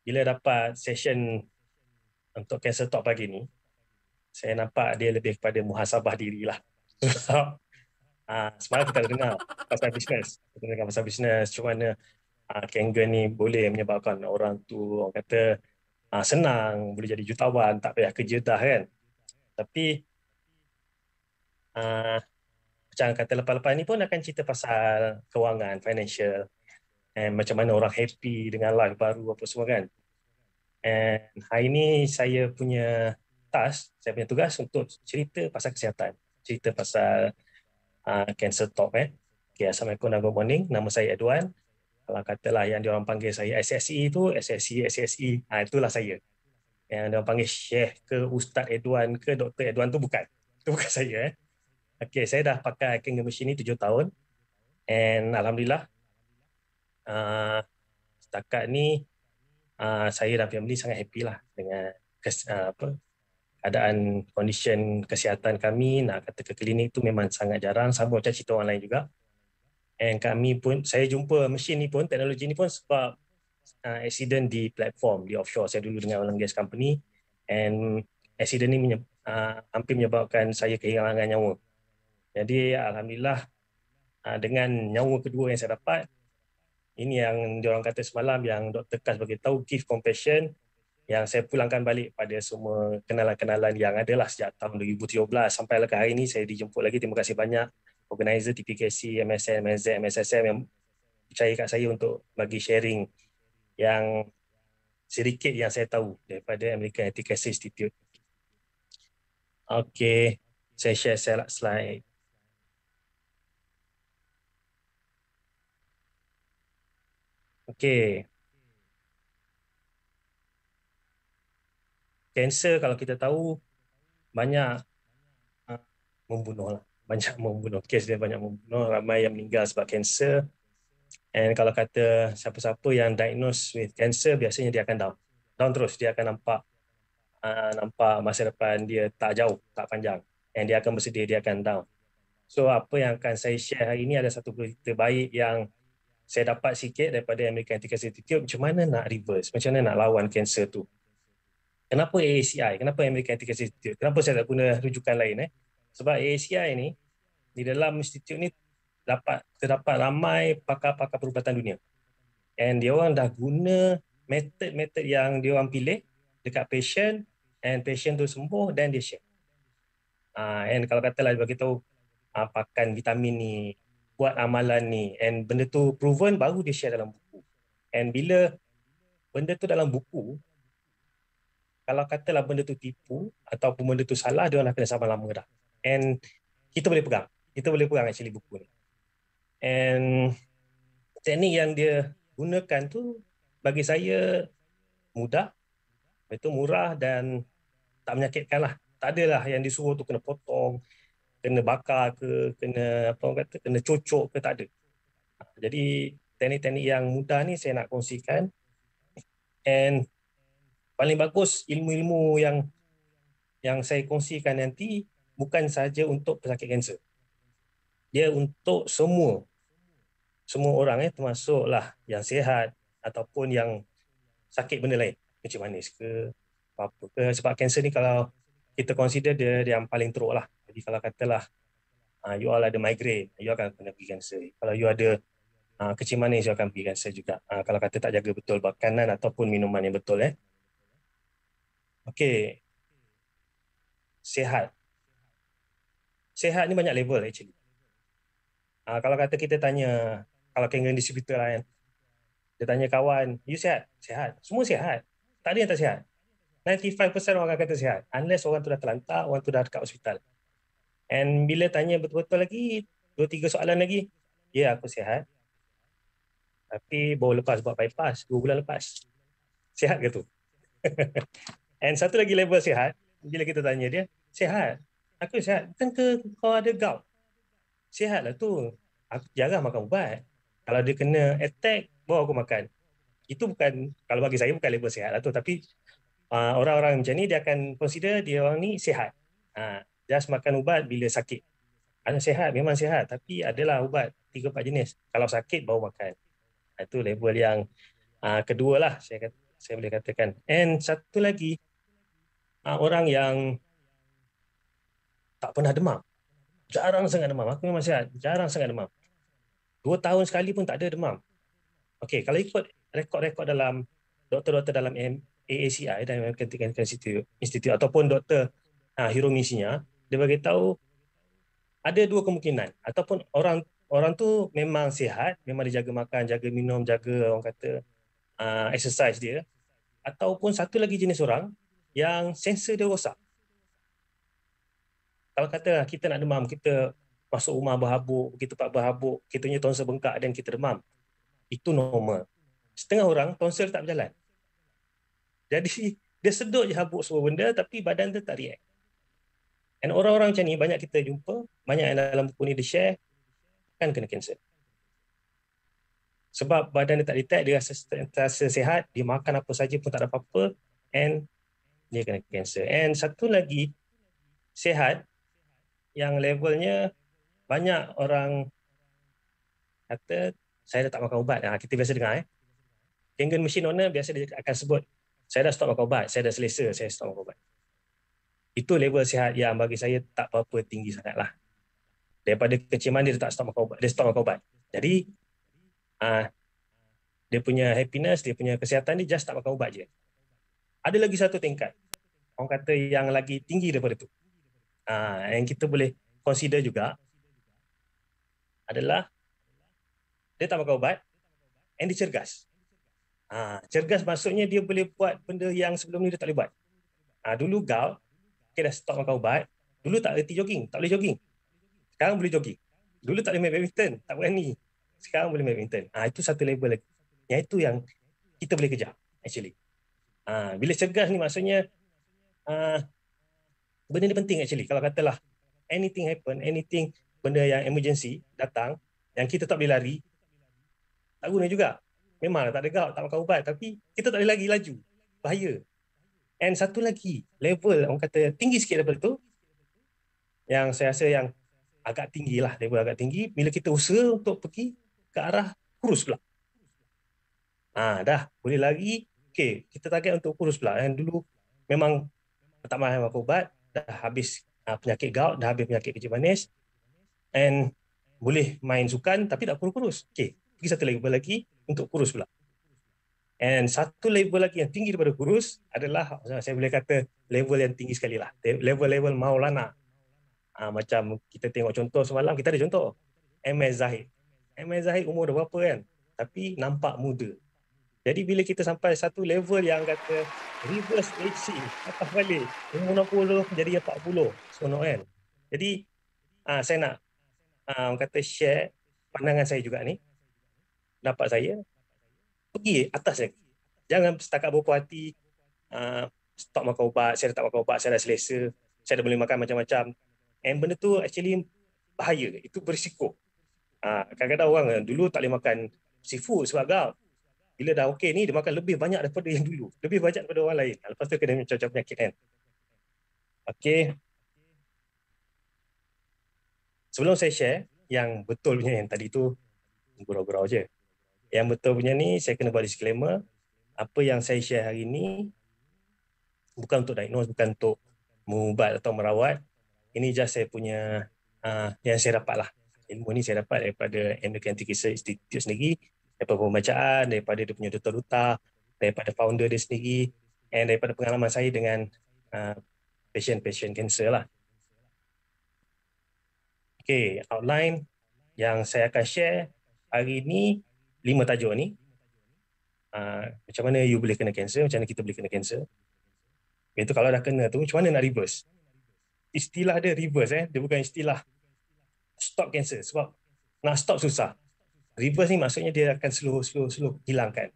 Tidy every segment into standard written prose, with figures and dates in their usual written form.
bila dapat session untuk Cancer Talk pagi ni, saya nampak dia lebih kepada muhasabah diri lah. Sebab semalam kita ada dengar pasal bisnes. Kita dengar pasal bisnes, macam mana Kangen ni boleh menyebabkan orang tu, orang kata senang, boleh jadi jutawan, tak payah kerja dah kan. Tapi uh, macam kata lepas-lepas ni pun akan cerita pasal kewangan, financial, and macam mana orang happy dengan life baru apa semua kan. And hari ni saya punya saya punya tugas untuk cerita pasal kesihatan, cerita pasal Cancer Talk. Okay, Assalamualaikum dan good morning. Nama saya Edwan. Kalau katalah yang diorang panggil saya SSE tu, SSE, itulah saya. Yang diorang panggil Syekh ke Ustaz Edwan ke Dr. Edwan tu bukan. Itu bukan saya. Okay, saya dah pakai Kangen Machine ni 7 tahun. And Alhamdulillah, setakat ni saya dan family sangat happy lah dengan keadaan condition kesihatan kami. Nak kata ke klinik tu memang sangat jarang, sama macam cerita orang lain juga. And kami pun, saya jumpa mesin ni pun, teknologi ni pun sebab accident di platform, di offshore. Saya dulu dengan oil and gas company, and accident ni hampir menyebabkan saya kehilangan nyawa. Jadi Alhamdulillah, dengan nyawa kedua yang saya dapat, ini yang diorang kata semalam, yang Dr. Kas beritahu, give compassion, yang saya pulangkan balik pada semua kenalan-kenalan yang adalah sejak tahun 2017 sampai ke hari ini. Saya dijemput lagi. Terima kasih banyak organizer TPKC, MSN, MSZ, MSSM yang percaya kat saya untuk bagi sharing yang sedikit yang saya tahu daripada American Anti-Cancer Institute. Okey, saya share slide. Okey. Kanser kalau kita tahu banyak membunuh lah. Banyak membunuh. Kes dia banyak membunuh. Ramai yang meninggal sebab kanser. And kalau kata siapa-siapa yang diagnose with cancer, biasanya dia akan down. Down terus. Dia akan nampak masa depan dia tak jauh, tak panjang. And dia akan bersedih, dia akan down. So apa yang akan saya share hari ini ada satu berita baik yang saya dapat sikit daripada American Anti-Cancer Institute, macam mana nak reverse, macam mana nak lawan kanser tu. Kenapa AACI? Kenapa American Anti-Cancer Institute? Kenapa saya tak guna rujukan lain? Sebab AACI ni, di dalam institut ni terdapat ramai pakar-pakar perubatan dunia. And dia orang dah guna metod-metod yang dia orang pilih dekat patient, and patient tu sembuh dan dia share. And kalau katalah bagi tahu pakan vitamin ni, buat amalan ni, and benda tu proven, baru dia share dalam buku. And bila benda tu dalam buku, kalau katalah benda tu tipu ataupun benda tu salah, dia orang nak kena sabar lama dah. And kita boleh pegang actually buku ni. And teknik yang dia gunakan tu bagi saya mudah, itu murah dan tak menyakitkan lah. Tak adalah yang disuruh tu kena potong, kena bakar ke, kena kena cocok ke, tak ada. Jadi teknik-teknik yang mudah ni saya nak kongsikan. And paling bagus ilmu-ilmu yang saya kongsikan nanti bukan saja untuk pesakit kanser. Dia untuk semua orang, termasuklah yang sihat ataupun yang sakit benda lain, macam manis ke apa ke. Sebab kanser ni kalau kita consider dia yang paling teruk lah. Jadi kalau katalah you all ada migraine, you akan kena pergi kanser. Kalau you ada kecil manis, you akan pergi kanser juga. Kalau kata tak jaga betul makanan ataupun minuman yang betul. Okey. Sihat ni banyak level actually. Kalau kata kita tanya, kalau Kangen distributor lah kan, dia tanya kawan, you sihat? Sihat. Semua sihat. Tak ada yang tak sihat. 95% orang akan kata sihat. Unless orang tu dah terlantar, orang tu dah dekat hospital. And bila tanya betul-betul lagi, 2-3 soalan lagi, ya aku sihat. Tapi baru lepas buat bypass, 2 bulan lepas. Sihat ke tu? And satu lagi level sihat, bila kita tanya dia, sihat? Aku sihat. Bukan ke kau ada gout? Sihat lah tu. Aku jarang makan ubat. Kalau dia kena attack, baru aku makan. Itu bukan, kalau bagi saya bukan level sihat lah tu. Tapi orang-orang macam ni, dia akan consider dia orang ni sihat. Just makan ubat bila sakit. Ada sihat, memang sihat. Tapi adalah ubat 3-4 jenis. Kalau sakit, baru makan. Itu level yang kedua lah. Saya kata, saya boleh katakan. And satu lagi, orang yang tak pernah demam. Jarang sangat demam. Aku memang sihat, jarang sangat demam. 2 tahun sekali pun tak ada demam. Okey, kalau ikut rekod-rekod dalam doktor-doktor dalam AACI dan American Cancer Institute ataupun doktor Hiromisinya, dia bagi tahu ada 2 kemungkinan, ataupun orang orang tu memang sihat, memang dia jaga makan, jaga minum, jaga orang kata exercise dia, ataupun satu lagi jenis orang yang sensor dia rosak. Kalau kata kita nak demam, kita masuk rumah berhabuk, kita tempat berhabuk, kita punya tonsel bengkak dan kita demam, itu normal. Setengah orang tonsel tak berjalan. Jadi dia sedut je habuk semua benda tapi badan dia tak react. Dan orang-orang macam ni banyak kita jumpa, banyak yang dalam buku ni dia share, kan kena kanser. Sebab badan dia tak detect, dia rasa sihat, dia makan apa saja pun tak ada apa-apa, and dia kena kanser. And satu lagi, sihat yang levelnya banyak orang kata, saya dah tak makan ubat. Kita biasa dengar. Kangen machine owner biasa dia akan sebut, saya dah stop makan ubat, saya dah selesa, saya stop makan ubat. Itu level sihat yang bagi saya tak apa-apa tinggi sangatlah. Daripada keciman dia tak stop makan ubat, dia stop makan ubat. Jadi dia punya happiness, dia punya kesihatan dia just tak makan ubat je. Ada lagi satu tingkat, orang kata yang lagi tinggi daripada tu. Yang kita boleh consider juga adalah dia tak makan ubat and dia cergas. Cergas maksudnya dia boleh buat benda yang sebelum ni dia tak boleh buat. Dulu gout, dah stop makan ubat. Dulu tak reti jogging, tak boleh jogging. Sekarang boleh jogging. Dulu tak boleh main badminton, tak berani. Sekarang boleh main badminton. Itu satu level lagi. Yang itu yang kita boleh kejar, actually. Bila cergas ni maksudnya, benda ni penting actually. Kalau katalah, anything happen, anything, benda yang emergency datang, yang kita tak boleh lari, tak guna juga. Memang tak ada gout, tak makan ubat, tapi kita tak boleh lagi laju. Bahaya. And satu lagi, level orang kata tinggi sikit daripada tu, yang saya rasa yang agak tinggi lah, level agak tinggi, bila kita usaha untuk pergi ke arah kurus pula. Dah boleh lari, okay, kita target untuk kurus pula. Yang dulu memang tak makan ubat, dah habis penyakit gout, dah habis penyakit kecil manis, and boleh main sukan tapi tak kurus-kurus. Okay, pergi satu level lagi untuk kurus pula. And satu level lagi yang tinggi daripada kurus adalah, saya boleh kata level yang tinggi sekali lah, level-level Maulana. Macam kita tengok contoh semalam, kita ada contoh MS Zahid. MS Zahid umur dah berapa kan, tapi nampak muda. Jadi bila kita sampai satu level yang kata reverse aging, atas balik, umur 60 jadi 40, seronok kan. Jadi saya nak kata share pandangan saya juga ni, pendapat saya, pergi atas lagi. Jangan setakat berpuas hati, stop makan ubat, saya dah tak makan ubat, saya dah selesa, saya dah boleh makan macam-macam. And benda tu actually bahaya, itu berisiko. Kadang-kadang orang dulu tak boleh makan seafood sebab gout. Bila dah okey ni, dia makan lebih banyak daripada yang dulu. Lebih banyak daripada orang lain. Lepas tu kena macam-macam penyakit kan. Okey. Sebelum saya share yang betul punya, yang tadi tu gurau-gurau je. Yang betul punya ni, saya kena buat disclaimer. Apa yang saya share hari ni bukan untuk diagnose, bukan untuk mengubat atau merawat. Ini just saya punya yang saya dapat lah. Ilmu ni saya dapat daripada American Cancer Institute sendiri, daripada pembacaan, daripada dia punya duta-duta, daripada founder dia sendiri, and daripada pengalaman saya dengan patient-patient cancer lah. Okay, outline yang saya akan share hari ni, 5 tajuk ni. Macam mana you boleh kena cancer, macam mana kita boleh kena cancer. Itu kalau dah kena tu, macam mana nak reverse. Istilah dia reverse, dia bukan istilah stop cancer, sebab nak stop susah. Reverse ni maksudnya dia akan slow hilangkan.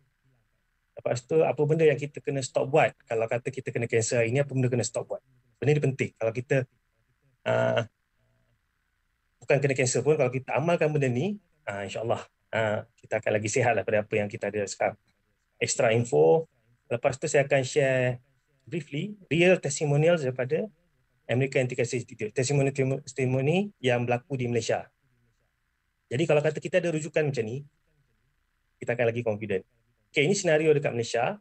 Lepas tu apa benda yang kita kena stop buat. Kalau kata kita kena cancer hari ni, apa benda kena stop buat. Benda ni penting. Kalau kita bukan kena cancer pun, kalau kita amalkan benda ni, insyaAllah kita akan lagi sihat daripada apa yang kita ada sekarang. Extra info. Lepas tu saya akan share briefly real testimonials daripada American Cancer Institute. Testimoni yang berlaku di Malaysia. Jadi kalau kata kita ada rujukan macam ni, kita akan lagi confident. Okay, ini senario dekat Malaysia.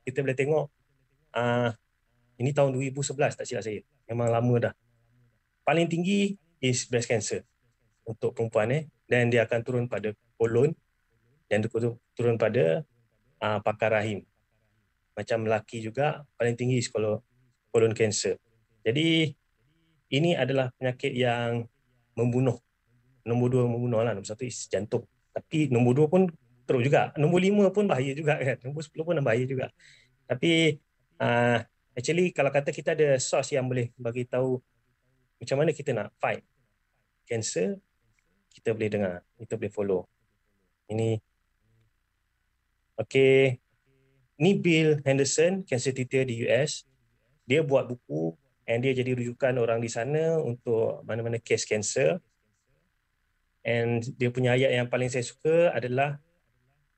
kita boleh tengok ini tahun 2011 tak silap saya. Memang lama dah. Paling tinggi is breast cancer untuk perempuan dan dia akan turun pada kolon dan turun pada pakar rahim. Macam lelaki juga paling tinggi is kolon cancer. Jadi ini adalah penyakit yang membunuh. Nombor 2 membunuh lah. Nombor 1 is jantung. Tapi nombor 2 pun teruk juga. Nombor 5 pun bahaya juga kan. Nombor 10 pun bahaya juga. Tapi actually kalau kata kita ada source yang boleh bagi tahu macam mana kita nak fight cancer, kita boleh dengar, kita boleh follow. Ini okay. Ni Bill Henderson, cancer teacher di US. Dia buat buku and dia jadi rujukan orang di sana untuk mana-mana case cancer. And dia punya ayat yang paling saya suka adalah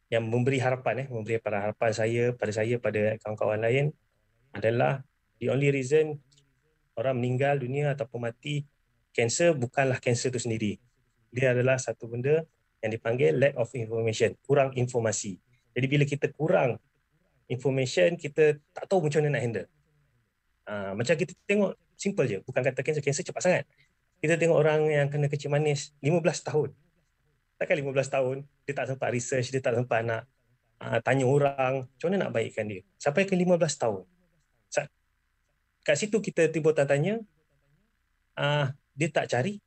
yang memberi harapan memberi harapan pada saya pada kawan-kawan lain adalah the only reason orang meninggal dunia ataupun mati kanser bukanlah kanser itu sendiri. Dia adalah satu benda yang dipanggil lack of information, kurang informasi. Jadi bila kita kurang information, kita tak tahu macam mana nak handle. Macam kita tengok simple je, bukan kata kanser cepat sangat. Kita tengok orang yang kena kencing manis 15 tahun. Takkan 15 tahun dia tak sempat research, dia tak sempat nak tanya orang macam mana nak baikkan dia. Sampai ke 15 tahun. Kat situ kita timbul tanya, dia tak cari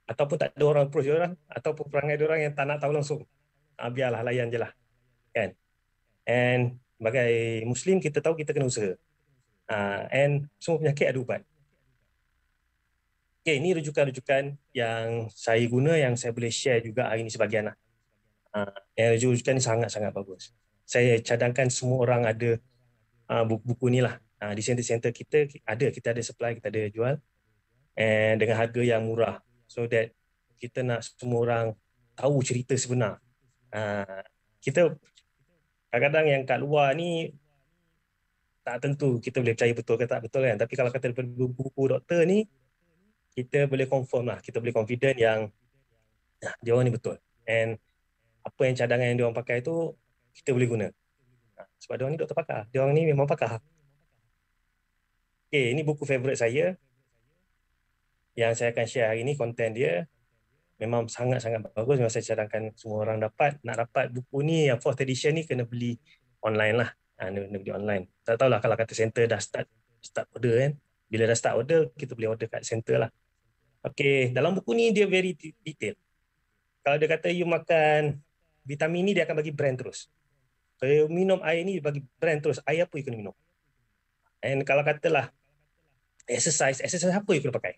ataupun tak ada orang approach orang ataupun perangai dia orang yang tak nak tahu langsung. Biarlah layan je lah. Kan? And sebagai Muslim kita tahu kita kena usaha. And semua penyakit ada ubat. Okay, ini rujukan-rujukan yang saya guna yang saya boleh share juga hari ini sebahagian lah. Yang rujukan ni sangat-sangat bagus. Saya cadangkan semua orang ada buku-buku ni lah. Di center-center kita ada supply, kita ada jual. And dengan harga yang murah. So that kita nak semua orang tahu cerita sebenar. Kita kadang-kadang yang kat luar ni tak tentu kita boleh percaya betul ke tak betul kan. Tapi kalau kata daripada buku doktor ni, kita boleh confirm lah. Kita boleh confident yang dia orang ni betul. And apa yang cadangan yang dia orang pakai tu, kita boleh guna. Sebab dia orang ni doktor pakar. Dia orang ni memang pakar. Okay, ini buku favourite saya. Yang saya akan share hari ni, konten dia memang sangat-sangat bagus. Memang saya cadangkan semua orang nak dapat buku ni, yang 4th edition ni kena beli online lah. Kena beli online. Tak tahulah kalau kata center dah start order kan. Bila dah start order, kita boleh order kat center lah. Okay, dalam buku ni dia very detail. Kalau dia kata you makan vitamin ni, dia akan bagi brand terus. Kalau you minum air ni, dia bagi brand terus. Air apa you kena minum. And kalau katalah exercise apa you kena pakai.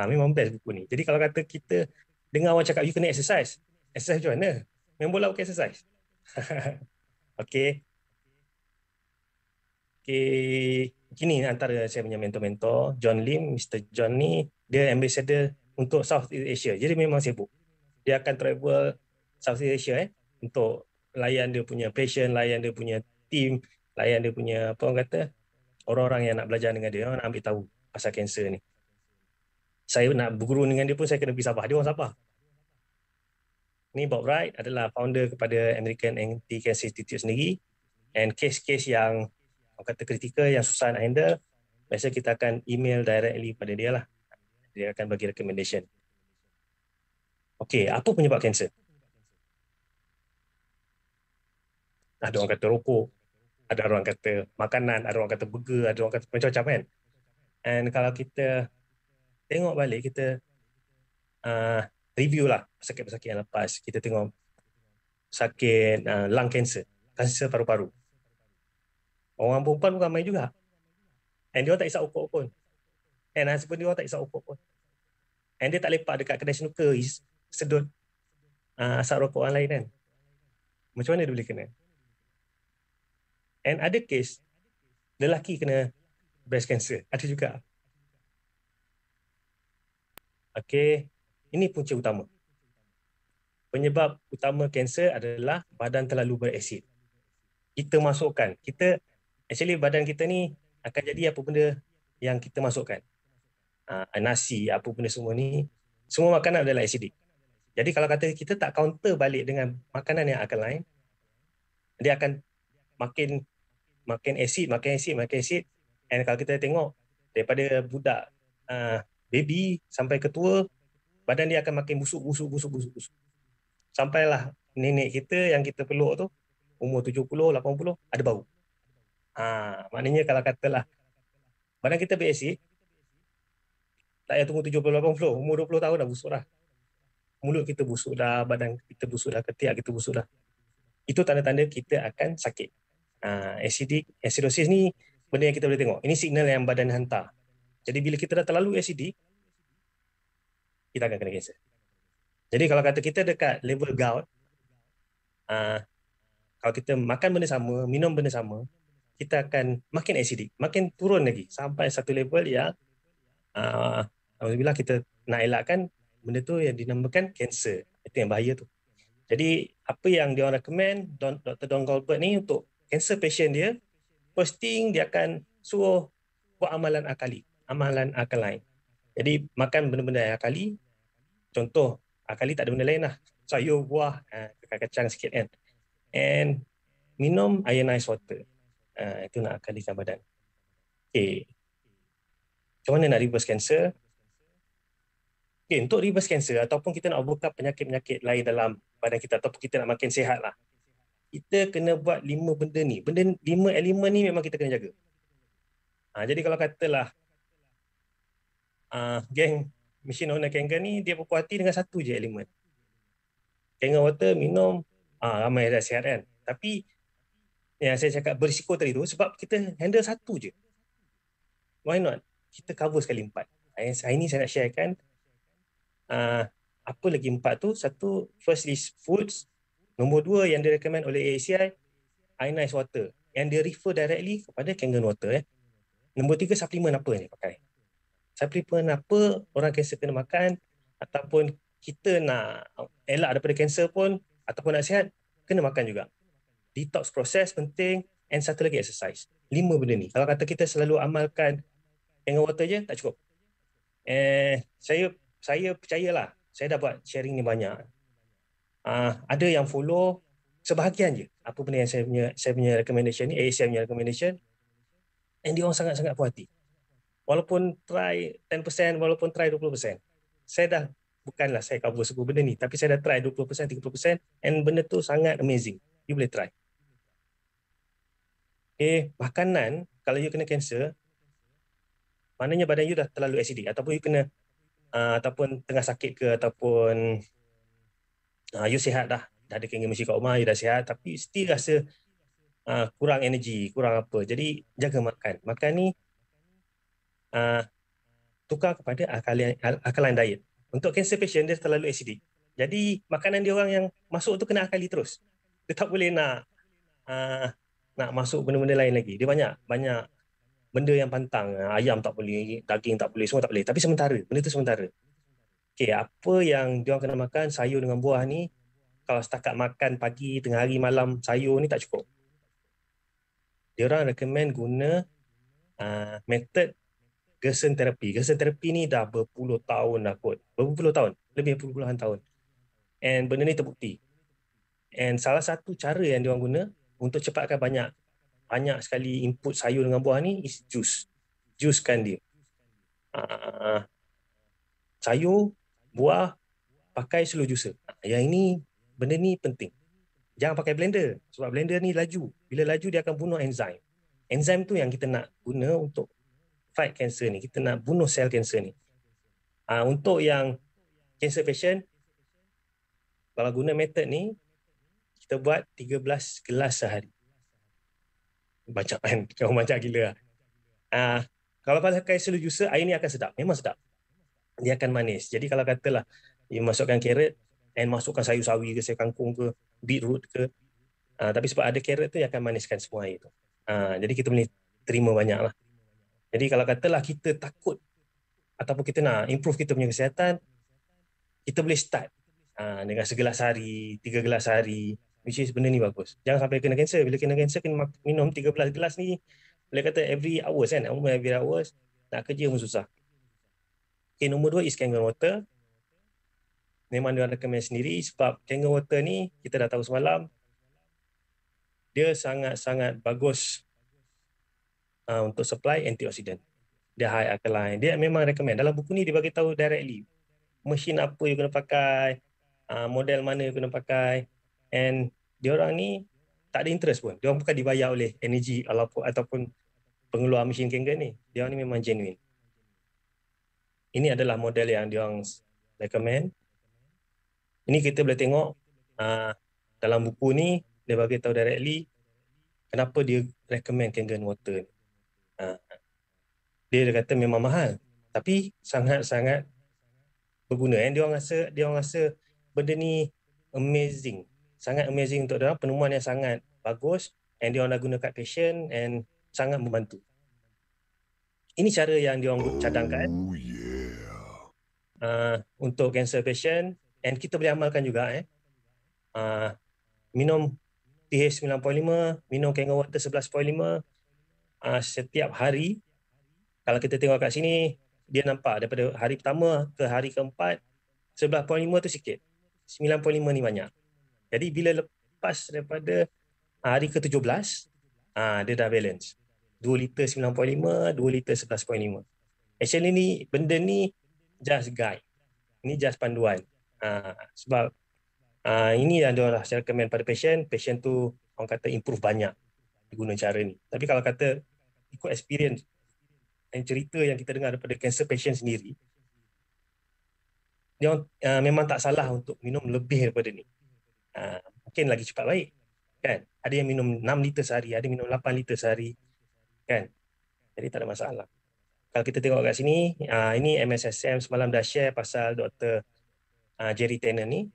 Memang best buku ni. Jadi kalau kata kita dengar orang cakap you kena exercise macam mana? Main bola bukan exercise. Okay. Gini antara saya punya mentor-mentor, John Lim, Mr. John ni, dia ambassador untuk Southeast Asia. Jadi memang sibuk. Dia akan travel Southeast Asia untuk layan dia punya patient, layan dia punya team, layan dia punya apa orang kata, orang-orang yang nak belajar dengan dia, orang nak ambil tahu pasal kanser ni. Saya nak berguru dengan dia pun saya kena pergi Sabah. Dia orang Sabah. Ni Bob Wright adalah founder kepada American Anti-Cancer Institute sendiri. And kes-kes yang orang kata kritikal, yang susah nak handle, biasa kita akan email directly pada dia lah. Dia akan bagi recommendation. Okay, apa penyebab kanser? Ada orang kata rokok, ada orang kata makanan, ada orang kata burger, ada orang kata macam-macam kan. And kalau kita tengok balik, kita review lah sakit-sakit yang lepas. Kita tengok sakit lung cancer, kanser paru-paru. Orang perempuan pun ramai juga. And dia orang tak isap rokok pun. And husband dia orang tak isap rokok pun. And dia tak lepak dekat kedai snooker, sedut asap rokok orang lain kan. Macam mana dia boleh kena? And ada kes, lelaki kena breast cancer. Ada juga. Okay, ini punca utama. Penyebab utama kanser adalah badan terlalu berasid. Kita masukkan. Actually badan kita ni akan jadi apa benda yang kita masukkan. Nasi, apa benda semua ni, semua makanan adalah acidic. Jadi kalau kata kita tak counter balik dengan makanan yang alkaline, dia akan makin makin asid. And kalau kita tengok daripada budak baby sampai ke tua, badan dia akan makin busuk. Sampailah nenek kita yang kita peluk tu umur 70, 80 ada bau. Maknanya kalau katalah badan kita berasid, tak payah tunggu 70, 80, umur 20 tahun dah busuk dah. Mulut kita busuk dah, badan kita busuk dah, ketiak kita busuk dah. Itu tanda-tanda kita akan sakit. Acidosis ni benda yang kita boleh tengok. Ini signal yang badan hantar. Jadi bila kita dah terlalu acidic, kita akan kena kanser. Jadi kalau kata kita dekat level gout, kalau kita makan benda sama, minum benda sama, kita akan makin acidic, makin turun lagi sampai satu level yang alhamdulillah kita nak elakkan benda tu yang dinamakan kanser. Itu yang bahaya tu. Jadi apa yang dia orang recommend Dr. Don Goldberg ni untuk cancer patient dia, first thing dia akan suruh buat amalan alkaline. Jadi makan benda-benda yang alkali. Contoh alkali tak ada benda lain lah, sayur, buah, kacang sikit kan. And minum ionized water. Itu nak alkalikan badan. Okay. Macam mana nak reverse cancer? Okay, untuk reverse cancer ataupun kita nak overcome penyakit-penyakit lain dalam badan kita ataupun kita nak makin sihat lah, kita kena buat 5 benda ni. 5 elemen ni memang kita kena jaga. Jadi kalau katalah geng machine owner Kangen ni dia berpuas hati dengan satu je elemen. Kangen water minum, ramai dah sihat kan. Tapi yang saya cakap berisiko tadi tu sebab kita handle satu je. Why not? Kita cover sekali 4. Hari ni saya nak sharekan apa lagi 4 tu. Satu, first is foods. Nombor 2 yang direkomend oleh AACI, ionized water. Yang dia refer directly kepada Kangen water. Nombor 3, suplemen apa ni pakai. Suplemen apa orang kanser kena makan, ataupun kita nak elak daripada kanser pun, ataupun nak sihat, kena makan juga. Detox proses penting, and satu lagi exercise. 5 benda ni. Kalau kata kita selalu amalkan Kangen water je, tak cukup. Saya percayalah, saya dah buat sharing ni banyak. Ada yang follow sebahagian je apa benda yang saya punya recommendation ni, AACI punya recommendation, and dia orang sangat-sangat puas hati. Walaupun try 10%, walaupun try 20%. Saya dah, bukanlah saya cover semua benda ni, tapi saya dah try 20%, 30%, and benda tu sangat amazing. You boleh try. Makanan, kalau you kena kanser, maknanya badan you dah terlalu acidic, ataupun you kena, ataupun tengah sakit ke, ataupun you sihat dah ada kangen mesti kat rumah, you dah sihat, tapi still rasa kurang energi, kurang apa. Jadi jaga makan. Makan ni tukar kepada alkaline diet. Untuk cancer patient dia terlalu acidic. Jadi makanan dia orang yang masuk tu kena alkali terus. Dia tak boleh nak masuk benda-benda lain lagi. Dia banyak benda yang pantang. Ayam tak boleh, daging tak boleh, semua tak boleh. Tapi sementara, benda tu sementara. Okay, apa yang dia orang kena makan, sayur dengan buah ni, kalau setakat makan pagi, tengah hari, malam, sayur ni tak cukup. Dia orang recommend guna method Gerson therapy. Gerson therapy ni dah berpuluh tahun dah kot. Berpuluh tahun, lebih puluhan tahun. And benda ni terbukti. And salah satu cara yang dia orang guna untuk cepatkan banyak sekali input sayur dengan buah ni is juice. Juicekan dia. Sayur, buah, pakai slow juicer. Yang ini, benda ni penting. Jangan pakai blender. Sebab blender ni laju. Bila laju, dia akan bunuh enzim. Enzim tu yang kita nak guna untuk fight cancer ni. Kita nak bunuh sel cancer ni. Untuk yang cancer patient, kalau guna method ni, kita buat 13 gelas sehari. Banyak kan? Kau banyak gila. Kalau pakai slow juicer, air ni akan sedap. Memang sedap. Dia akan manis. Jadi kalau katalah, you masukkan carrot, and masukkan sayur sawi ke, sayur kangkung ke, beetroot ke, tapi sebab ada carrot tu, yang akan maniskan semua air tu. Jadi kita boleh terima banyak lah. Jadi kalau katalah kita takut, ataupun kita nak improve kita punya kesihatan, kita boleh start dengan segelas hari, 3 gelas hari, which is benda ni bagus. Jangan sampai kena cancer. Bila kena cancer, kena minum 13 gelas ni, boleh kata every hours kan, every hours, nak kerja pun susah. Okay, nombor 2 is Kangen water. Memang dia recommend sendiri sebab Kangen water ni, kita dah tahu semalam, dia sangat-sangat bagus untuk supply antioksidan. Dia high alkaline. Dia memang recommend. Dalam buku ni dia bagi tahu directly mesin apa you kena pakai, model mana you kena pakai, and diorang ni tak ada interest pun. Diorang bukan dibayar oleh energy ataupun pengeluar mesin Kangen ni. Diorang ni memang genuine. Ini adalah model yang diorang recommend. Ini kita boleh tengok dalam buku ni dia bagi tahu directly kenapa dia recommend Kangen water. Dia kata memang mahal tapi sangat-sangat berguna. Dia rasa benda ni amazing. Sangat amazing untuk dia, penemuan yang sangat bagus, and dia orang dah guna kat patient and sangat membantu. Ini cara yang dia orang cadangkan untuk cancer patient, and kita boleh amalkan juga minum pH 9.5, minum Kangen water 11.5 setiap hari. Kalau kita tengok kat sini, dia nampak daripada hari pertama ke hari keempat 11.5 tu sikit, 9.5 ni banyak. Jadi bila lepas daripada hari ke-17, dia dah balance. 2 liter 9.5, 2 liter 11.5. Actually ni, benda ni just guide. Ini just panduan. Sebab ini yang dia orang recommend pada patient. Patient tu orang kata improve banyak guna cara ni. Tapi kalau kata ikut experience dan cerita yang kita dengar daripada cancer patient sendiri, dia memang tak salah untuk minum lebih daripada ni. Mungkin lagi cepat baik, kan? Ada yang minum 6 liter sehari, ada minum 8 liter sehari, kan? Jadi tak ada masalah. Kalau kita tengok kat sini, ini MSSM semalam dah share pasal Dr. Jerry Tanner ni,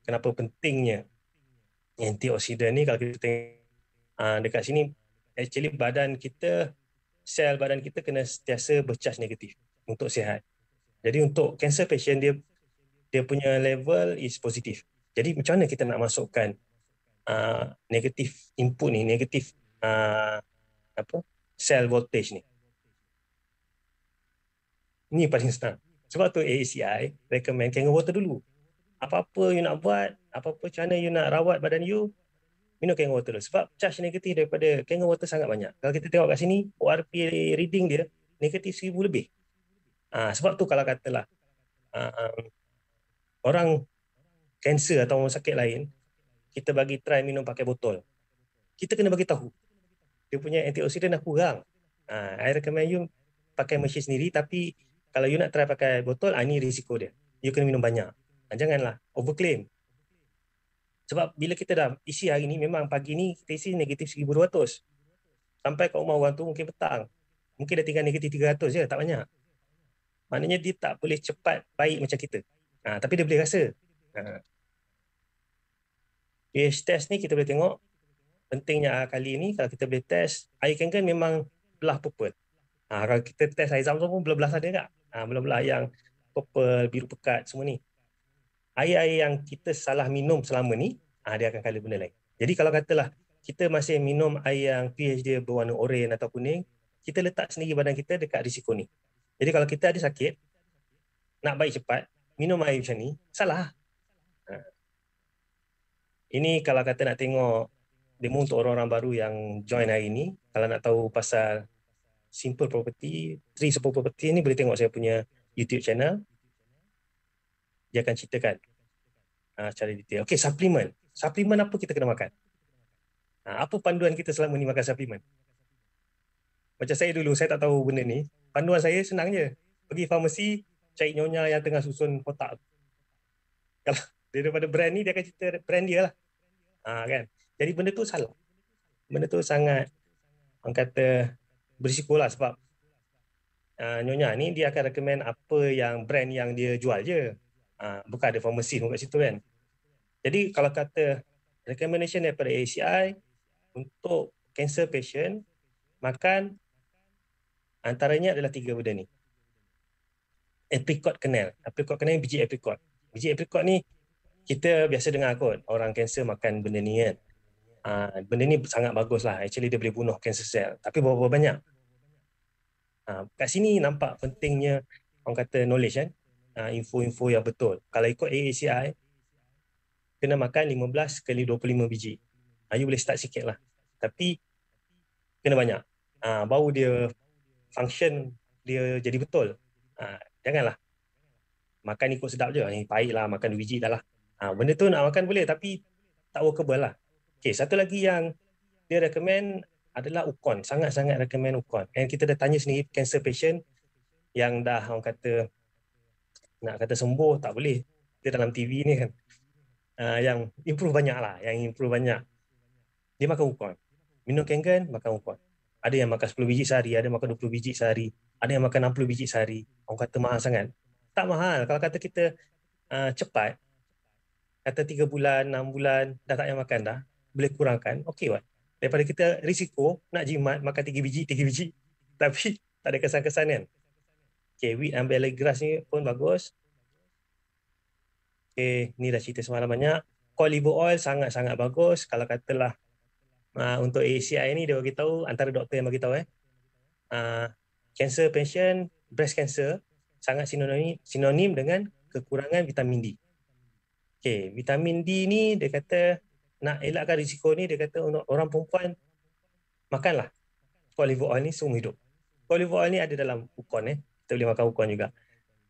kenapa pentingnya antioksidan ni. Kalau kita tengok dekat sini, actually badan kita, sel badan kita kena sentiasa bercas negatif untuk sihat. Jadi untuk cancer patient, dia punya level is positif. Jadi macam mana kita nak masukkan negatif input ni, negatif cell voltage ni? Ini paling senang. Sebab tu AACI recommend Kangen water dulu. Apa-apa you nak buat, apa-apa macam mana you nak rawat badan you, minum Kangen water dulu. Sebab charge negatif daripada Kangen water sangat banyak. Kalau kita tengok kat sini, ORP reading dia negatif 1000 lebih. Sebab tu kalau katalah orang kanser atau orang sakit lain, kita bagi try minum pakai botol, kita kena bagi tahu dia punya antioksidan dah kurang. I recommend you pakai mesin sendiri, tapi kalau you nak try pakai botol, ini risiko dia. You kena minum banyak. Janganlah overclaim. Sebab bila kita dah isi hari ni, memang pagi ni kita isi negatif 1200. Sampai kat rumah orang tu mungkin petang, mungkin dah tinggal negatif 300 je, tak banyak. Maknanya dia tak boleh cepat baik macam kita. Tapi dia boleh rasa. pH test ni kita boleh tengok pentingnya kali ni. Kalau kita boleh test air Kangen, memang belah purple. Kalau kita test air Zamzam pun belah-belah ada tak? Belah-belah yang purple, biru pekat semua ni. Air-air yang kita salah minum selama ni, dia akan colour benda lain. Jadi kalau katalah kita masih minum air yang pH dia berwarna oranye atau kuning, kita letak sendiri badan kita dekat risiko ni. Jadi kalau kita ada sakit, nak baik cepat, minum air macam ni, salah. Ini kalau kata nak tengok demo untuk orang-orang baru yang join hari ni, kalau nak tahu pasal simple property, 3 simple property ni, boleh tengok saya punya YouTube channel. Dia akan ceritakan secara detail. Okey, suplemen. Suplemen apa kita kena makan? Apa panduan kita selama ni makan suplemen? Macam saya dulu, saya tak tahu benda ni. Panduan saya senang je. Pergi farmasi, cari nyonya yang tengah susun kotak. Kalau daripada brand ni, dia akan cerita brand dia lah. Kan? Jadi benda tu salah. Benda tu sangat, orang kata, berisiko lah, sebab nyonya ni dia akan recommend apa yang brand yang dia jual je. Bukan ada farmasi kat situ kan. Jadi kalau kata recommendation daripada ACI untuk cancer patient, makan antaranya adalah 3 benda ni. Apricot kernel. Apricot kernel, biji apricot. Biji apricot ni kita biasa dengar kot orang kanser makan benda ni kan. Benda ni sangat bagus lah. Actually dia boleh bunuh cancer cell. Tapi berapa banyak? Kat sini nampak pentingnya orang kata knowledge kan. Info-info yang betul. Kalau ikut AACI, kena makan 15 kali 25 biji. You boleh start sikit lah. tapi kena banyak. Baru dia function dia jadi betul. Janganlah makan ikut sedap je. Ni pahit lah, makan 2 biji dah lah. Benda tu nak makan boleh tapi tak workable lah. Okay, satu lagi yang dia recommend adalah Ukon. Sangat-sangat recommend Ukon. And kita dah tanya sendiri cancer patient yang dah orang kata nak kata sembuh tak boleh. Dia dalam TV ni kan. Yang improve banyak lah. Yang improve banyak. Dia makan Ukon. Minum Kangen, makan Ukon. Ada yang makan 10 biji sehari, ada yang makan 20 biji sehari, ada yang makan 60 biji sehari. Orang kata mahal sangat. Tak mahal. Kalau kata kita cepat, kata 3 bulan, 6 bulan, dah tak payah makan dah, boleh kurangkan, okey what? Daripada kita risiko nak jimat, makan 3 biji, tapi tak ada kesan-kesan kan. Okay, wheat and barley grass ni pun bagus. Okay, ni dah cerita semalam banyak. Cod liver oil sangat-sangat bagus. Kalau katalah untuk ACI ni, dia beritahu, antara doktor yang beritahu cancer patient, breast cancer, sangat sinonim dengan kekurangan vitamin D. Okay, vitamin D ni dia kata nak elakkan risiko ni, dia kata untuk orang perempuan makanlah cod liver oil ni seumur hidup. Cod liver oil ni ada dalam Ukon kita boleh makan Ukon juga.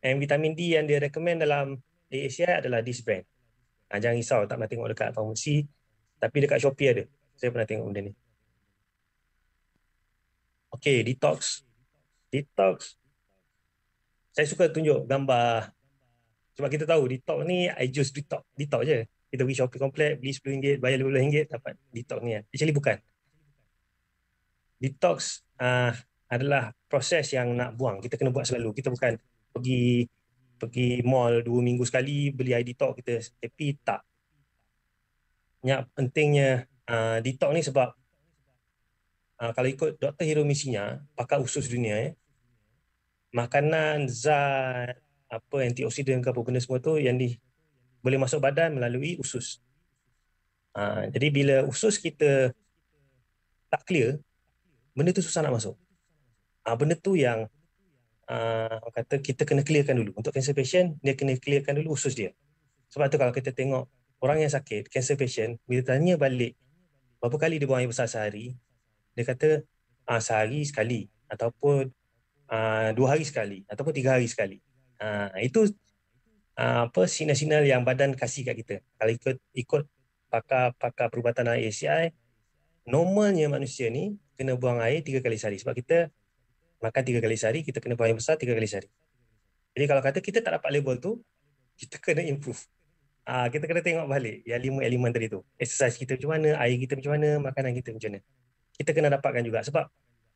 And vitamin D yang dia recommend dalam AACI adalah this brand. Jangan risau, tak pernah tengok dekat farmasi, tapi dekat Shopee ada. Saya pernah tengok benda ni. Okay, detox. Detox. Saya suka tunjuk gambar. Sebab kita tahu detox ni, I just detox je. Kita pergi Shopee Complex, beli RM10, bayar RM15, dapat detox ni. Actually bukan. Detox adalah proses yang nak buang. Kita kena buat selalu. Kita bukan pergi mall 2 minggu sekali, beli air detox kita. Tapi tak. Yang pentingnya detox ni sebab kalau ikut Dr. Hiromisinya, pakar usus dunia, makanan, zat, antioksidan ke apa benda semua tu yang boleh masuk badan melalui usus. Jadi bila usus kita tak clear, benda tu susah nak masuk. Benda tu yang kata kita kena clearkan dulu. Untuk cancer patient, dia kena clearkan dulu usus dia. Sebab tu kalau kita tengok orang yang sakit, cancer patient, bila tanya balik berapa kali dia buang air besar sehari, dia kata sehari sekali, ataupun 2 hari sekali, ataupun 3 hari sekali. Itu signal-signal yang badan kasih kat kita. Kalau ikut pakar perubatan ACI, normalnya manusia ni kena buang air 3 kali sehari. Sebab kita makan 3 kali sehari, kita kena buang air besar 3 kali sehari. Jadi kalau kata kita tak dapat label tu, kita kena improve. Kita kena tengok balik yang 5 elemen tadi tu. Exercise kita macam mana, air kita macam mana, makanan kita macam mana. Kita kena dapatkan juga. Sebab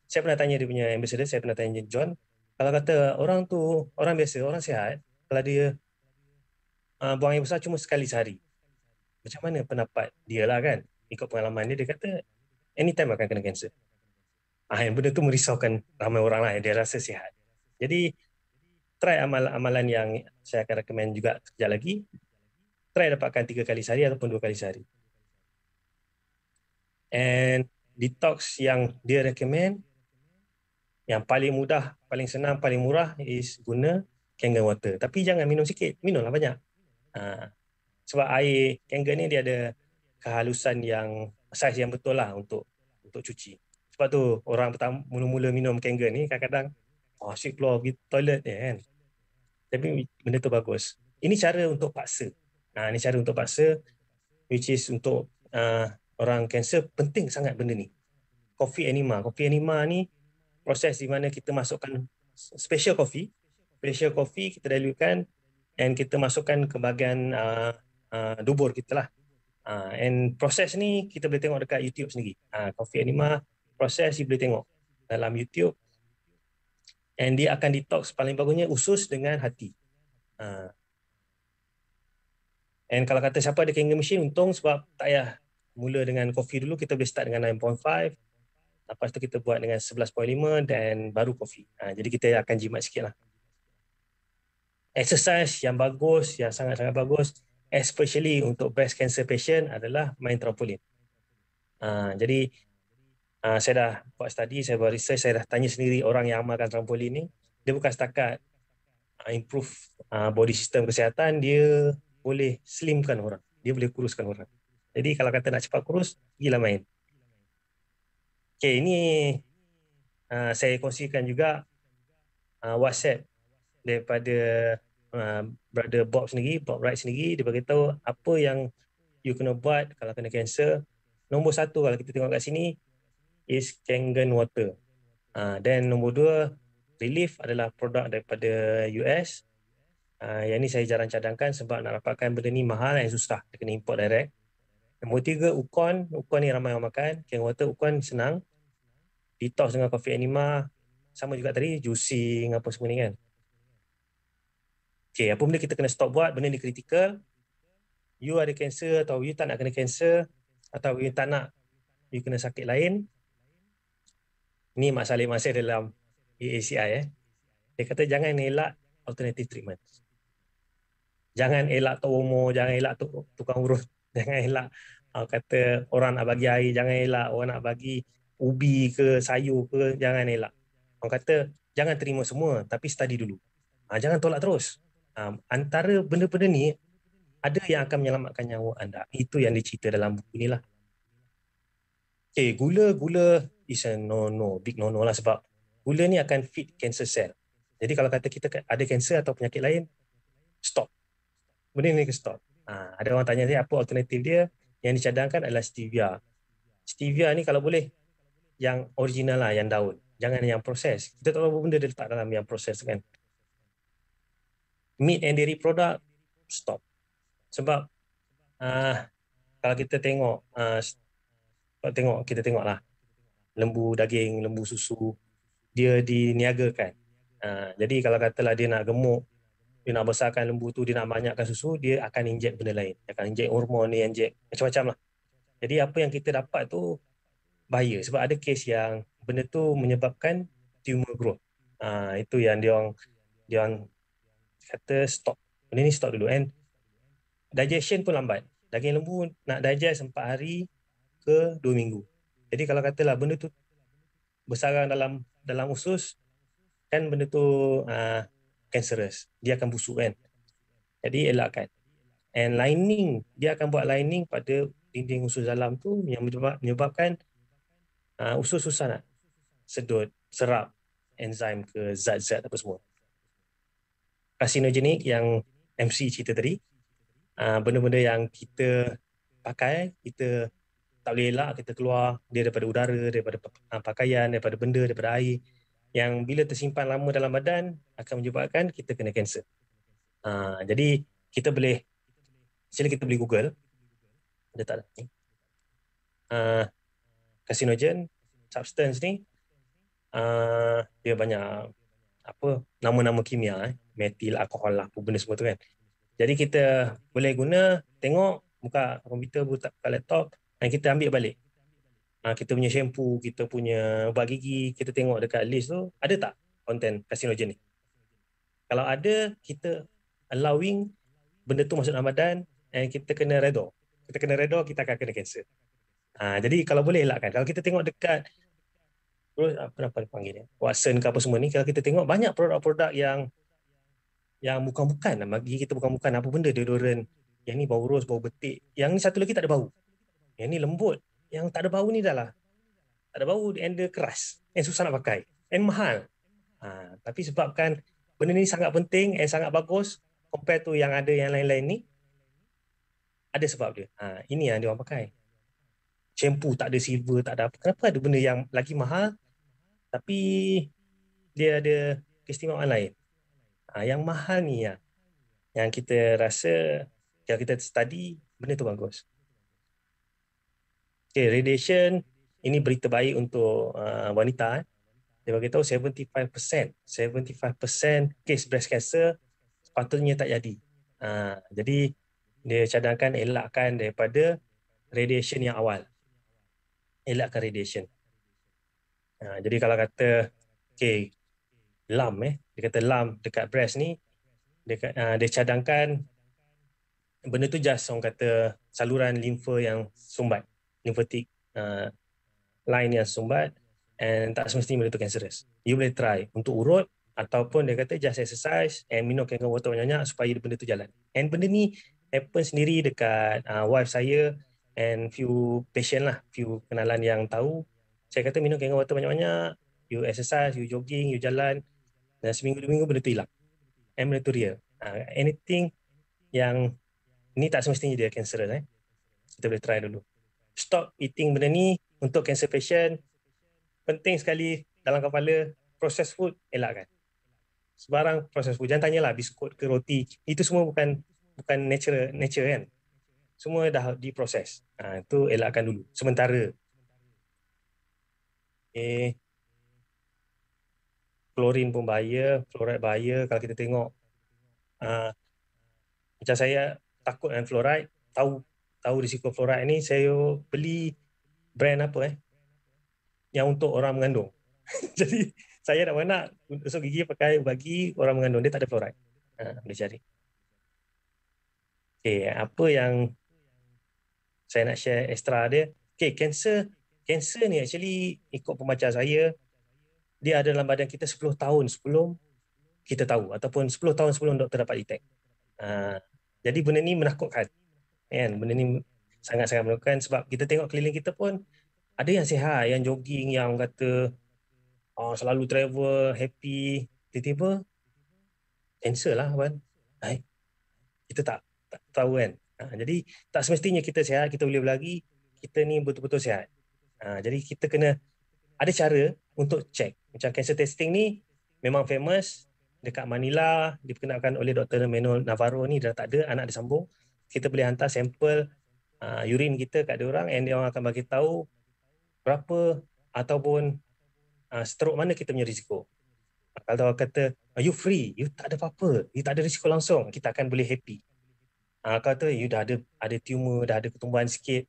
saya pernah tanya dia punya ambassador, saya pernah tanya John, kalau kata orang tu, orang biasa, orang sihat, kalau dia buang air besar cuma sekali sehari, macam mana pendapat dia lah kan? Ikut pengalaman dia, dia kata anytime akan kena kanser. Yang benda tu merisaukan ramai orang lah yang dia rasa sihat. Jadi try amalan yang saya akan recommend juga sekejap lagi. Try dapatkan 3 kali sehari ataupun 2 kali sehari. And detox yang dia recommend, yang paling mudah, paling senang, paling murah is guna Kangen water. Tapi jangan minum sikit, minumlah banyak. Sebab air Kangen ni dia ada kehalusan yang saiz yang betul lah untuk cuci. Sebab tu orang pertama mula-mula minum Kangen ni kadang-kadang asyik keluar pergi toilet kan. Tapi benda tu bagus. Ini cara untuk paksa. Ini cara untuk paksa, which is untuk orang kanser, penting sangat benda ni. Coffee enema. Coffee enema ni proses di mana kita masukkan special coffee kita dilukan and kita masukkan ke bahagian dubur kita lah. And proses ni kita boleh tengok dekat YouTube sendiri. Coffee enema proses you boleh tengok dalam YouTube. And dia akan detox, paling bagusnya usus dengan hati. And kalau kata siapa ada Kangen machine, untung sebab tak payah mula dengan kopi dulu, kita boleh start dengan 9.5, lepas tu kita buat dengan 11.5 dan baru kopi. Jadi kita akan jimat sikit lah. Exercise yang bagus, yang sangat-sangat bagus, especially untuk breast cancer patient adalah main trampolin. Jadi saya dah buat study, saya buat research, saya dah tanya sendiri orang yang amalkan trampolin ni, dia bukan setakat improve body system kesihatan, dia boleh slimkan orang, dia boleh kuruskan orang. Jadi kalau kata nak cepat kurus, pergilah main. Okay, ini saya kongsikan juga WhatsApp daripada brother Bob sendiri, Bob Wright sendiri. Dia beritahu apa yang you kena buat kalau kena kanser. Nombor satu kalau kita tengok kat sini is Kangen Water. Dan nombor dua, Relief adalah produk daripada US. Yang ni saya jarang cadangkan sebab nak dapatkan benda ni mahal dan susah. Dia kena import direct. Nombor tiga, Ukon. Ukon ni ramai orang makan. Kangen Water, Ukon senang. Detox dengan Coffee Enema. Sama juga tadi, juicing apa semua ni kan. Okay, apa benda kita kena stop buat, benda ni kritikal. You ada kanser atau you tak nak kena kanser, atau you tak nak you kena sakit lain. Ini Mak Saleh Masih dalam AACI. Dia kata jangan elak alternative treatment. Jangan elak tok umur, jangan elak tukang urut, jangan elak kata orang nak bagi air, jangan elak orang nak bagi ubi ke sayur ke, jangan elak. Orang kata jangan terima semua tapi study dulu. Jangan tolak terus. Antara benda-benda ni ada yang akan menyelamatkan nyawa anda. Itu yang dicerita dalam buku ni lah. Okay, gula is a no, big no lah sebab gula ni akan feed cancer cell. Jadi kalau kata kita ada kanser atau penyakit lain, stop. Benda ni ke stop. Ada orang tanya dia apa alternatif dia, yang dicadangkan adalah stevia. Stevia ni kalau boleh yang original lah, yang daun. Jangan yang proses. Kita tak tahu apa benda dia letak dalam yang proses kan. Meat and dairy product, stop. Sebab kalau kita tengok, kita tengoklah lembu daging, lembu susu, dia diniagakan. Jadi kalau katalah dia nak gemuk, dia nak besarkan lembu tu, dia nak banyakkan susu, dia akan injek benda lain. Dia akan injek hormon, dia injek macam-macam lah. Jadi apa yang kita dapat tu bahaya sebab ada kes yang benda tu menyebabkan tumor growth. Itu yang dia orang kata stop. Benda ni stop dulu. And digestion pun lambat. Daging lembu nak digest 4 hari ke 2 minggu. Jadi kalau katalah benda tu bersarang dalam usus, kan benda tu cancerous. Dia akan busuk kan. Jadi elakkan. And lining, dia akan buat lining pada dinding usus dalam tu yang menyebabkan usus susah nak sedut, serap enzim ke zat-zat apa semua. Karsinogenik yang MC cerita tadi, benda-benda yang kita pakai, kita tak boleh elak, kita keluar dia daripada udara, daripada pakaian, daripada benda, daripada air, yang bila tersimpan lama dalam badan akan menyebabkan kita kena kanser. Jadi kita boleh, sila kita boleh Google, ada tak ni? Carcinogen substance ni, dia banyak apa nama-nama kimia, metil, alkohol lah, apa benda semua tu kan. Jadi kita boleh guna, tengok, buka komputer, buka laptop, dan kita ambil balik. Kita punya shampoo, kita punya ubat gigi, kita tengok dekat list tu, ada tak konten carcinogen ni? Kalau ada, kita allowing benda tu masuk dalam badan, dan kita kena redha. Kita kena redha, kita akan kena kanser. Jadi kalau boleh elakkan. Kalau kita tengok dekat apa dipanggil dia, Watson ke apa semua ni, kalau kita tengok banyak produk-produk yang bukan-bukan, bagi kita bukan-bukan, apa benda deodorant, yang ni bau ros, bau betik, yang ni satu lagi tak ada bau, yang ni lembut, yang tak ada bau ni dah lah tak ada bau, and dia keras, and susah nak pakai, and mahal. Tapi sebabkan benda ni sangat penting and sangat bagus compare tu yang ada yang lain-lain ni, ada sebab dia. Ini yang dia orang pakai. Shampoo tak ada silver, tak ada apa. Kenapa ada benda yang lagi mahal tapi dia ada keistimewaan lain? Yang mahal ni yang kita rasa kalau kita study benda tu bagus. Okay, radiation ini berita baik untuk wanita. Dia beritahu 75% case breast cancer sepatutnya tak jadi. Jadi dia cadangkan elakkan daripada radiation yang awal. Elakkan radiation. Jadi kalau kata okay, dia kata LAM dekat breast ni, dia cadangkan benda tu just orang kata saluran limfa yang sumbat, lymphatic line yang sumbat, and tak semestinya benda tu cancerous. You boleh try untuk urut, ataupun dia kata just exercise and minum Kangen Water banyak-banyak supaya benda tu jalan. And benda ni happen sendiri dekat wife saya and few patient lah, few kenalan yang tahu, Saya kata minum Kangen water banyak-banyak, you exercise, you jogging, you jalan, dan seminggu 2 minggu benda tu hilang. And benda tu real. Anything yang ni tak semestinya dia cancerous. Kita boleh try dulu. Stop eating benda ni untuk cancer patient. Penting sekali dalam kepala, processed food elakkan. Sebarang processed food. Jangan tanyalah biskut ke roti. Itu semua bukan nature kan. Semua dah diproses. Itu elakkan dulu. Sementara. Klorin pun bahaya, fluoride bahaya. Kalau kita tengok, macam saya takut dengan fluoride, tahu risiko fluoride ni, saya beli brand apa yang untuk orang mengandung. Jadi saya nak gosok gigi pakai bagi orang mengandung, dia tak ada fluoride. Boleh cari. Okay, apa yang saya nak share extra dia. Okay, cancer ni actually ikut pembaca saya, dia ada dalam badan kita 10 tahun sebelum kita tahu, ataupun 10 tahun sebelum doktor dapat detect. Jadi benda ni menakutkan. Benda ni sangat-sangat menakutkan sebab kita tengok keliling kita pun ada yang sihat, yang jogging, yang kata selalu travel, happy, tiba-tiba cancer lah kan. Kita tak tahu kan. Jadi tak semestinya kita sihat, kita boleh berlari, kita ni betul-betul sihat. Jadi kita kena ada cara untuk check. Macam cancer testing ni memang famous dekat Manila, diperkenalkan oleh Dr. Manuel Navarro ni, dah tak ada, anak dia sambung. Kita boleh hantar sampel urine kita kat dia orang, and dia orang akan bagi tahu berapa ataupun stroke mana kita punya risiko. Kalau kata you free, you tak ada apa-apa, you tak ada risiko langsung, kita akan boleh happy. Kalau kata you dah ada tumor, dah ada ketumbuhan sikit,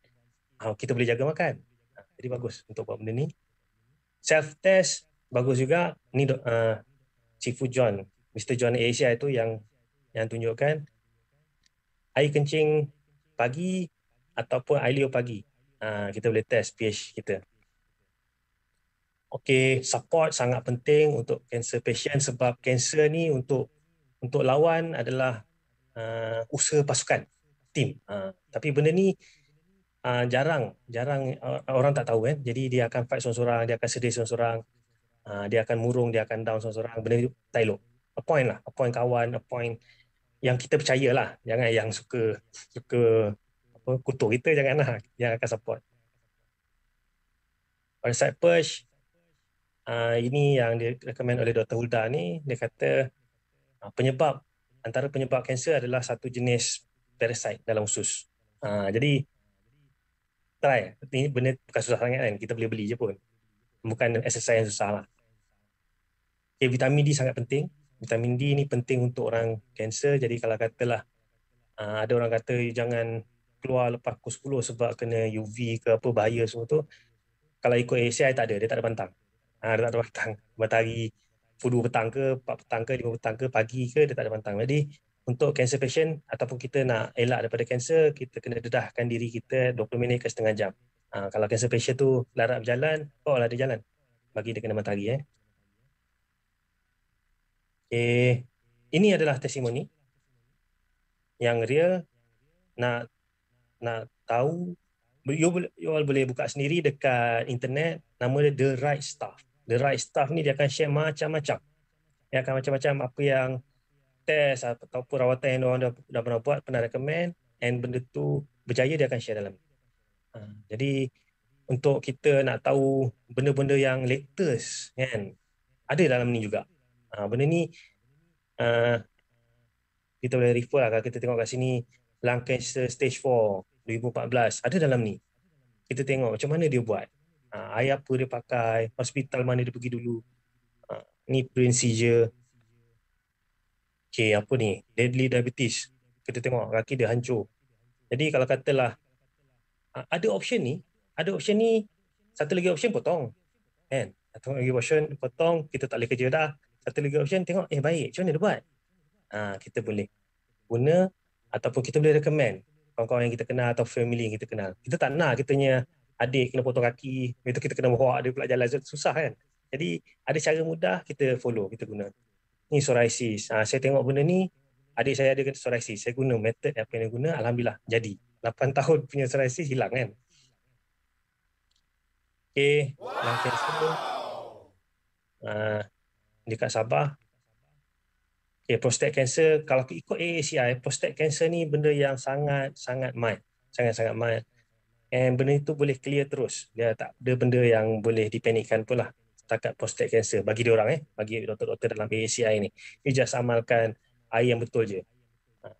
kita boleh jaga makan. Jadi bagus untuk buat benda ni. Self-test bagus juga. Ni Cifu John, Mr. John Asia itu yang tunjukkan air kencing pagi ataupun air liur pagi. Kita boleh test pH kita. Okey, support sangat penting untuk cancer patient sebab cancer ni untuk lawan adalah usaha pasukan, tim. Tapi benda ni jarang orang tak tahu kan. Jadi dia akan fight seorang-seorang, dia akan sedih seorang-seorang, dia akan murung, dia akan down seorang-seorang. Benda itu tak elok. Appoint kawan, appoint yang kita percayalah. Jangan yang suka kutuk kita, janganlah, yang akan support. Parasite Purge, ini yang direkomend oleh Dr. Hulda ni, dia kata antara penyebab kanser adalah satu jenis parasite dalam usus. Jadi try. Ini benda bukan susah sangat kan, kita boleh beli je pun. Bukan exercise yang susah lah. Okay, vitamin D sangat penting. Vitamin D ni penting untuk orang kanser. Jadi kalau katalah ada orang kata jangan keluar lepas pukul 10 sebab kena UV ke apa, bahaya semua tu. Kalau ikut ACI tak ada, dia tak ada pantang. Dia tak ada pantang. Matahari 2 petang ke, 4 petang ke, 5 petang ke, pagi ke, dia tak ada pantang. Jadi untuk cancer patient ataupun kita nak elak daripada kanser, kita kena dedahkan diri kita 20 minit ke setengah jam. Kalau cancer patient tu larat berjalan, bawalah dia jalan. Bagi dia kena matahari. Ini adalah testimoni yang real. Nak tahu, you all boleh buka sendiri dekat internet, nama dia The Right Stuff. The Right Stuff ni dia akan share macam-macam. Dia akan macam-macam apa yang test ataupun rawatan yang orang dah pernah buat, pernah recommend, and benda tu berjaya, dia akan share dalam. Jadi untuk kita nak tahu benda-benda yang latest kan, ada dalam ni juga. Benda ni kita boleh refer lah. Kalau kita tengok kat sini, lung cancer stage 4 2014 ada dalam ni. Kita tengok macam mana dia buat, air apa dia pakai, hospital mana dia pergi dulu, ni brain seizure. Apa ni, deadly diabetes, kita tengok kaki dia hancur. Jadi kalau katalah ada option ni, satu lagi option potong kan, satu lagi option potong, kita tak boleh kerja dah. Satu lagi option tengok baik, macam mana dia buat, kita boleh guna ataupun kita boleh recommend kawan-kawan yang kita kenal atau family yang kita kenal. Kita tak nak kitanya adik kena potong kaki, itu kita kena bawa dia pula jalan, susah kan. Jadi ada cara mudah, kita follow, kita guna. Ni psoriasis, saya tengok benda ni, adik saya ada psoriasis, saya guna method apa yang dia guna, alhamdulillah jadi 8 tahun punya psoriasis hilang kan. lung cancer dekat Sabah. Prostate cancer, kalau ikut AACI, prostate cancer ni benda yang sangat-sangat mild. Sangat-sangat mild. And benda itu boleh clear terus. Dia tak ada benda yang boleh dipanikkan pula. Setakat prostate cancer. Bagi dia orang, bagi doktor-doktor dalam AACI ni. You just amalkan air yang betul je.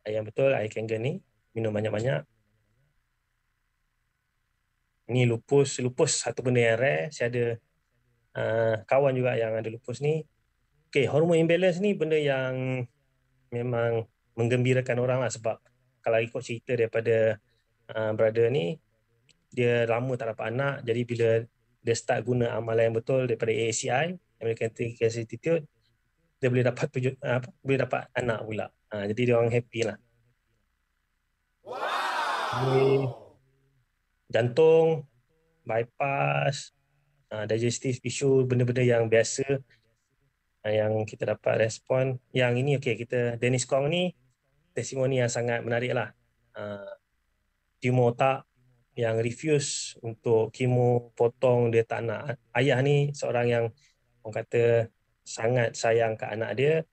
Air yang betul, air Kangen ni. Minum banyak-banyak. Ni lupus satu benda yang rare. Saya ada kawan juga yang ada lupus ni. Hormone imbalance ni benda yang memang menggembirakan orang lah, sebab kalau ikut cerita daripada brother ni, dia lama tak dapat anak, jadi bila dia start guna amalan yang betul daripada AACI, American Cancer Institute, dia boleh dapat boleh dapat anak pula. Jadi dia orang happy lah. Jantung, bypass, digestive issue, benda-benda yang biasa yang kita dapat respon. Yang ini kita Dennis Kong ni testimoni yang sangat menarik lah. Tumor otak yang refuse untuk kemo potong, dia tak nak. Ayah ni seorang yang orang kata sangat sayang ke anak dia.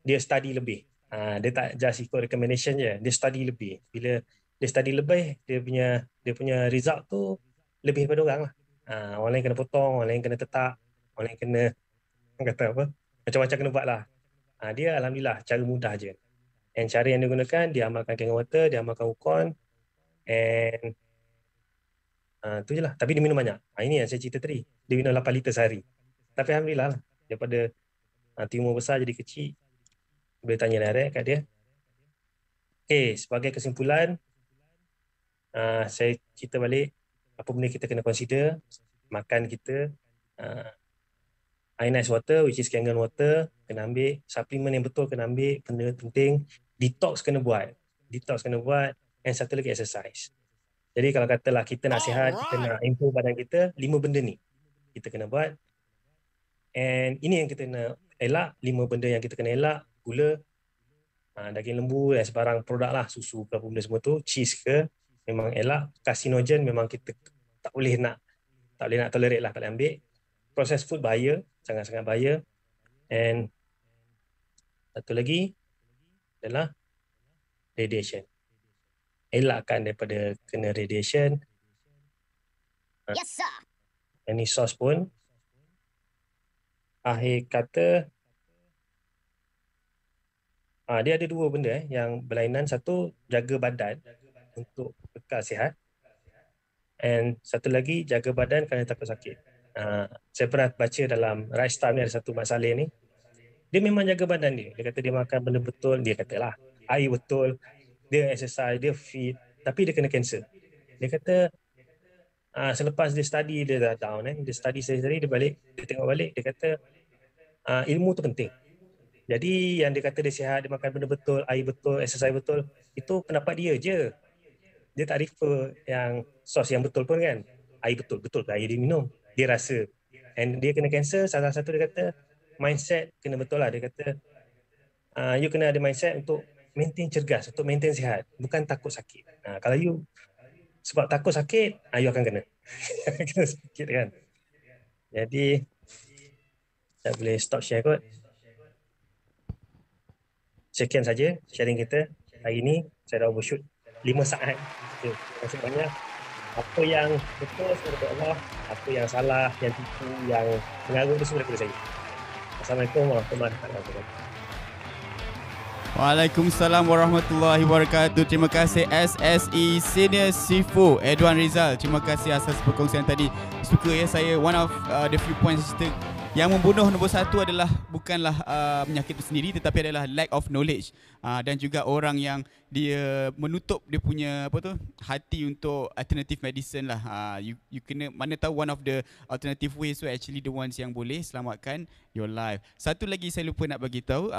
Dia study lebih. Dia tak just ikut recommendation je. Dia study lebih. Bila dia study lebih, dia punya result tu lebih daripada orang lah. Orang lain kena potong, orang lain kena tetak, orang lain kena kata apa, macam-macam kena buat lah. Dia alhamdulillah cara mudah je. And cara yang dia gunakan, dia amalkan Kangen water, dia amalkan Wukon, and tu je lah. Tapi dia minum banyak. Ini yang saya cerita tadi. Dia minum 8 liter sehari. Tapi alhamdulillah lah, daripada tumor besar jadi kecil. Boleh tanya direct kat dia. Sebagai kesimpulan, saya cerita balik apa benda kita kena consider. Makan kita, ionized water, which is Kangen water, kena ambil. Suplemen yang betul kena ambil, benda penting. Detox kena buat. And satu lagi exercise. Jadi kalau katalah kita nak sihat, kita nak improve badan kita, 5 benda ni kita kena buat. And ini yang kita kena elak, 5 benda yang kita kena elak: gula, daging lembu dan sebarang produk lah, susu ke apa benda semua tu, cheese ke, memang elak. Carcinogen memang kita tak boleh nak tolerate lah, tak boleh ambil. Processed food bahaya, sangat-sangat bahaya. And satu lagi adalah radiation. Elakkan daripada kena radiation. Yes, sir. Any source pun. Akhir kata, dia ada 2 benda yang berlainan. Satu, jaga badan untuk kekal sihat. And satu lagi, jaga badan kerana takut sakit. Saya pernah baca dalam Rice Time ni ada satu Mat Saleh ni. Dia memang jaga badan dia. Dia kata dia makan benda betul. Dia katalah air betul. Dia exercise, dia fit. Tapi dia kena kanser. Dia kata selepas dia study, dia dah down. Dia study sehari-hari, dia balik, dia tengok balik, dia kata ilmu tu penting. Jadi yang dia kata dia sihat, dia makan benda betul, air betul, exercise betul, itu pendapat dia je. Dia tak refer yang source yang betul pun kan. Air betul ke air dia minum. Dia rasa. And dia kena kanser, salah satu dia kata mindset kena betul lah. Dia kata you kena ada mindset untuk maintain cergas, untuk maintain sihat. Bukan takut sakit. Kalau you sebab takut sakit, you akan kena. Kena sakit kan. Jadi tak boleh stop share kot. Sekian saja sharing kita hari ini. Saya dah overshoot 5 saat. Terima kasih banyak. Apa yang betul semua daripada Allah, apa yang salah, yang tipu, yang mengarut itu semua daripada saya. Assalamualaikum warahmatullahi wabarakatuh. Waalaikumsalam warahmatullahi wabarakatuh. Terima kasih SSE Senior Sifu Edwan Rizal. Terima kasih atas perkongsian tadi. Suka saya, one of the few points yang membunuh nombor 1 adalah bukanlah penyakit itu sendiri, tetapi adalah lack of knowledge, dan juga orang yang dia menutup dia punya hati untuk alternative medicine lah. You kena mana tahu one of the alternative ways so actually the ones yang boleh selamatkan your life. Satu lagi saya lupa nak bagi tahu,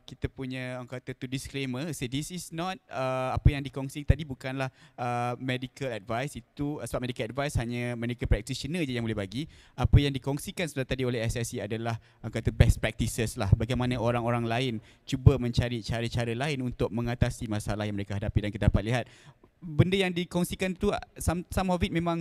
kita punya orang kata tu disclaimer, say this is not apa yang dikongsi tadi bukanlah medical advice. Itu sebab medical advice hanya medical practitioner je yang boleh bagi. Apa yang dikongsikan sebenarnya tadi oleh SSE adalah orang kata best practices lah, bagaimana orang-orang lain cuba mencari cara-cara lain untuk mengatasi masalah yang mereka hadapi. Dan kita dapat lihat benda yang dikongsikan tu some of it memang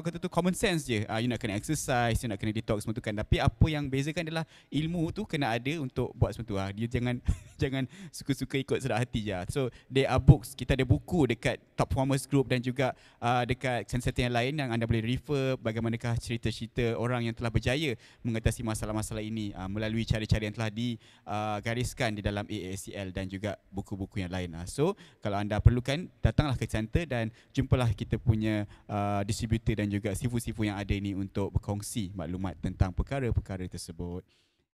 kata tu common sense je. You nak kena exercise, you nak kena detox semua tu kan. Tapi apa yang bezakan adalah ilmu tu kena ada untuk buat semua tu. Dia jangan jangan suka-suka ikut sedap hati je. So there are books, kita ada buku dekat Top Performance Group dan juga dekat center yang lain yang anda boleh refer bagaimanakah cerita-cerita orang yang telah berjaya mengatasi masalah-masalah ini melalui cara-cara yang telah digariskan di dalam AACL dan juga buku-buku yang lain. So kalau anda perlukan, datanglah ke center dan jumpalah kita punya distributor dan juga sifu-sifu yang ada ini untuk berkongsi maklumat tentang perkara-perkara tersebut.